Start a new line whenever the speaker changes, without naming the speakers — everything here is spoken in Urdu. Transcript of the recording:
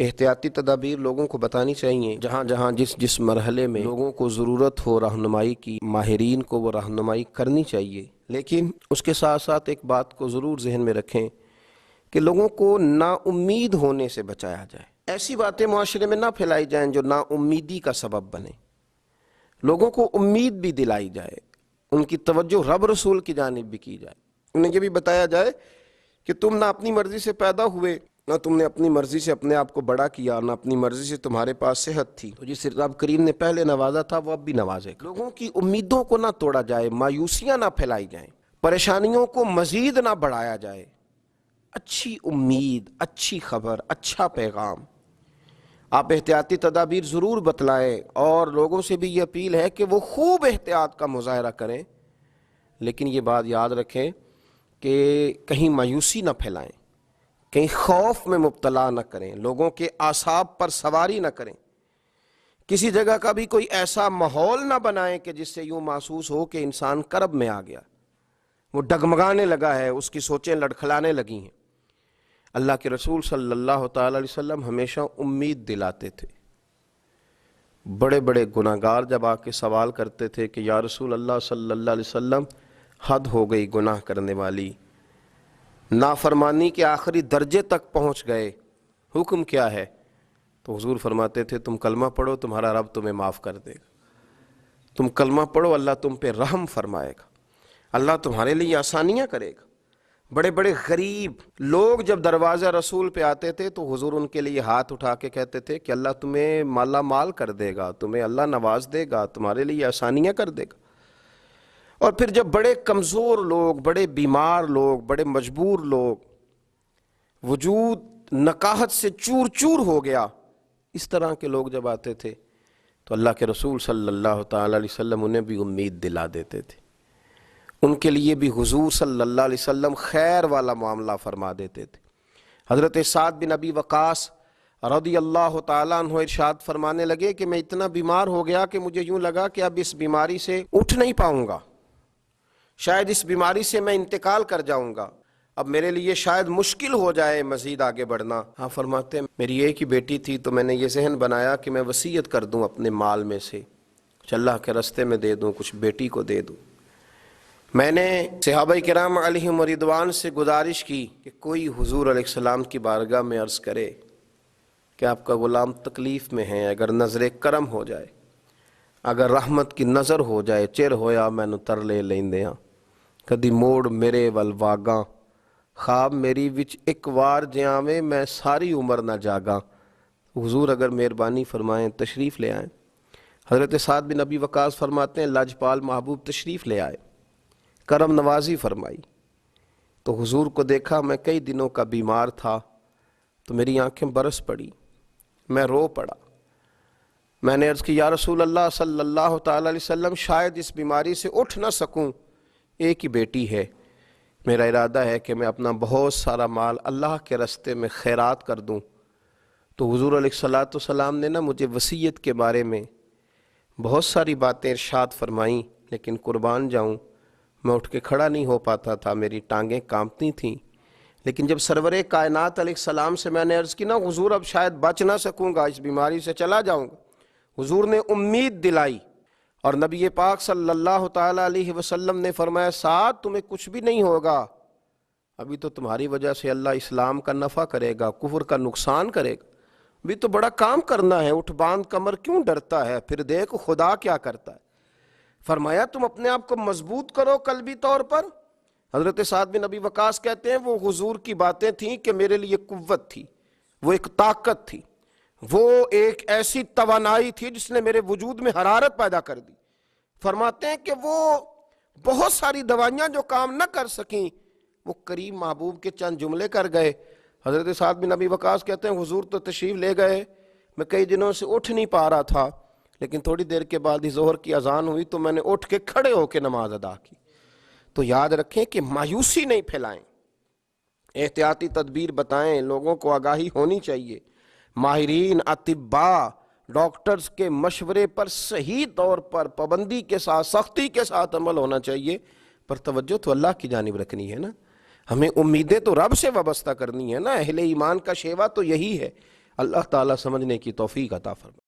احتیاطی تدابیر لوگوں کو بتانی چاہیے، جہاں جہاں جس مرحلے میں لوگوں کو ضرورت ہو رہنمائی کی، ماہرین کو وہ رہنمائی کرنی چاہیے۔ لیکن اس کے ساتھ ساتھ ایک بات کو ضرور ذہن میں رکھیں کہ لوگوں کو نا امید ہونے سے بچایا جائے۔ ایسی باتیں معاشرے میں نہ پھیلائی جائیں جو نا امیدی کا سبب بنے۔ لوگوں کو امید بھی دلائی جائے، ان کی توجہ رب رسول کی جانب بھی کی جائے، انہیں یہ بھی بتایا جائے کہ تم نہ اپنی مرضی سے پیدا ہوئے، نہ تم نے اپنی مرضی سے اپنے آپ کو بڑا کیا، نہ اپنی مرضی سے تمہارے پاس صحت تھی، تو جس رب کریم نے پہلے نوازا تھا وہ اب بھی نوازے گا۔ لوگوں کی امیدوں کو نہ توڑا جائے، مایوسیاں نہ پھیلائی جائیں، پریشانیوں کو مزید نہ بڑھایا جائے۔ اچھی امید، اچھی خبر، اچھا پیغام، آپ احتیاطی تدابیر ضرور بتلائیں، اور لوگوں سے بھی یہ اپیل ہے کہ وہ خوب احتیاط کا مظاہرہ کریں، لیکن یہ بات یاد رکھیں کہ کہیں مایوسی نہ پھیلائیں، کہیں خوف میں مبتلا نہ کریں، لوگوں کے اعصاب پر سواری نہ کریں، کسی جگہ کا بھی کوئی ایسا ماحول نہ بنائیں کہ جس سے یوں محسوس ہو کہ انسان کرب میں آ گیا، وہ ڈگمگانے لگا ہے، اس کی سوچیں لڑکھڑانے لگی ہیں۔ اللہ کے رسول صلی اللہ تعالی علیہ وسلم ہمیشہ امید دلاتے تھے۔ بڑے بڑے گناہگار جب آ کے سوال کرتے تھے کہ یا رسول اللہ صلی اللہ علیہ وسلم، حد ہو گئی گناہ کرنے والی، نافرمانی کے آخری درجے تک پہنچ گئے، حکم کیا ہے؟ تو حضور فرماتے تھے تم کلمہ پڑھو، تمہارا رب تمہیں معاف کر دے گا۔ تم کلمہ پڑھو، اللہ تم پہ رحم فرمائے گا، اللہ تمہارے لیے آسانیاں کرے گا۔ بڑے بڑے غریب لوگ جب دروازہ رسول پہ آتے تھے تو حضور ان کے لیے ہاتھ اٹھا کے کہتے تھے کہ اللہ تمہیں مالا مال کر دے گا، تمہیں اللہ نواز دے گا، تمہارے لیے آسانیاں کر دے گا۔ اور پھر جب بڑے کمزور لوگ، بڑے بیمار لوگ، بڑے مجبور لوگ، وجود نکاہت سے چور چور ہو گیا، اس طرح کے لوگ جب آتے تھے تو اللہ کے رسول صلی اللہ تعالی علیہ وسلم انہیں بھی امید دلا دیتے تھے، ان کے لیے بھی حضور صلی اللہ علیہ وسلم خیر والا معاملہ فرما دیتے تھے۔ حضرت سعد بن ابی وقاص رضی اللہ تعالیٰ عنہ ارشاد فرمانے لگے کہ میں اتنا بیمار ہو گیا کہ مجھے یوں لگا کہ اب اس بیماری سے اٹھ نہیں پاؤں گا، شاید اس بیماری سے میں انتقال کر جاؤں گا، اب میرے لیے شاید مشکل ہو جائے مزید آگے بڑھنا۔ ہاں فرماتے ہیں میری ایک ہی بیٹی تھی تو میں نے یہ ذہن بنایا کہ میں وصیت کر دوں اپنے مال میں سے، کچھ اللہ کے راستے میں دے دوں، کچھ بیٹی کو دے دوں۔ میں نے صحابہ کرام علیہم رضوان سے گزارش کی کہ کوئی حضور علیہ السلام کی بارگاہ میں عرض کرے کہ آپ کا غلام تکلیف میں ہے، اگر نظر کرم ہو جائے، اگر رحمت کی نظر ہو جائے، چر ہویا مینوں ترلے لیندیاں، کدی موڑ میرے ول واگاں، خواب میری وچ ایک وار جیاویں، میں ساری عمر نہ جاگاں۔ حضور اگر مہربانی فرمائیں تشریف لے آئیں۔ حضرت سعد بن ابی وقاص فرماتے ہیں لاجپال محبوب تشریف لے آئے، کرم نوازی فرمائی، تو حضور کو دیکھا میں کئی دنوں کا بیمار تھا، تو میری آنکھیں برس پڑی، میں رو پڑا۔ میں نے عرض کی یا رسول اللہ صلی اللہ تعالی علیہ وسلم، شاید اس بیماری سے اٹھ نہ سکوں، ایک ہی بیٹی ہے، میرا ارادہ ہے کہ میں اپنا بہت سارا مال اللہ کے راستے میں خیرات کر دوں۔ تو حضور علیہ السلام نے مجھے وصیت کے بارے میں بہت ساری باتیں ارشاد فرمائیں، لیکن قربان جاؤں میں اٹھ کے کھڑا نہیں ہو پاتا تھا، میری ٹانگیں کانپتی تھیں۔ لیکن جب سرور کائنات علیہ السلام سے میں نے عرض کی حضور اب شاید بچ نہ سکوں گا، اس بیماری سے چلا جاؤں گا، حضور نے امید دلائی، اور نبی پاک صلی اللہ تعالی علیہ وسلم نے فرمایا سعد تمہیں کچھ بھی نہیں ہوگا، ابھی تو تمہاری وجہ سے اللہ اسلام کا نفع کرے گا، کفر کا نقصان کرے گا، ابھی تو بڑا کام کرنا ہے، اٹھ باندھ کمر کیوں ڈرتا ہے، پھر دیکھ خدا کیا کرتا ہے۔ فرمایا تم اپنے آپ کو مضبوط کرو قلبی طور پر۔ حضرت سعد بن ابی وقاص کہتے ہیں وہ حضور کی باتیں تھیں کہ میرے لیے قوت تھی، وہ ایک طاقت تھی، وہ ایک ایسی توانائی تھی جس نے میرے وجود میں حرارت پیدا کر دی۔ فرماتے ہیں کہ وہ بہت ساری دوائیاں جو کام نہ کر سکیں، وہ کریم محبوب کے چند جملے کر گئے۔ حضرت سعد بن ابی وقاص کہتے ہیں حضور تو تشریف لے گئے، میں کئی دنوں سے اٹھ نہیں پا رہا تھا، لیکن تھوڑی دیر کے بعد ہی ظہر کی اذان ہوئی تو میں نے اٹھ کے کھڑے ہو کے نماز ادا کی۔ تو یاد رکھیں کہ مایوسی نہیں پھیلائیں، احتیاطی تدبیر بتائیں، لوگوں کو آگاہی ہونی چاہیے، ماہرین اطباء ڈاکٹرز کے مشورے پر صحیح طور پر پابندی کے ساتھ سختی کے ساتھ عمل ہونا چاہیے، پر توجہ تو اللہ کی جانب رکھنی ہے نا، ہمیں امیدیں تو رب سے وابستہ کرنی ہے نا، اہل ایمان کا شیوا تو یہی ہے۔ اللہ تعالیٰ سمجھنے کی توفیق عطا فرمائے۔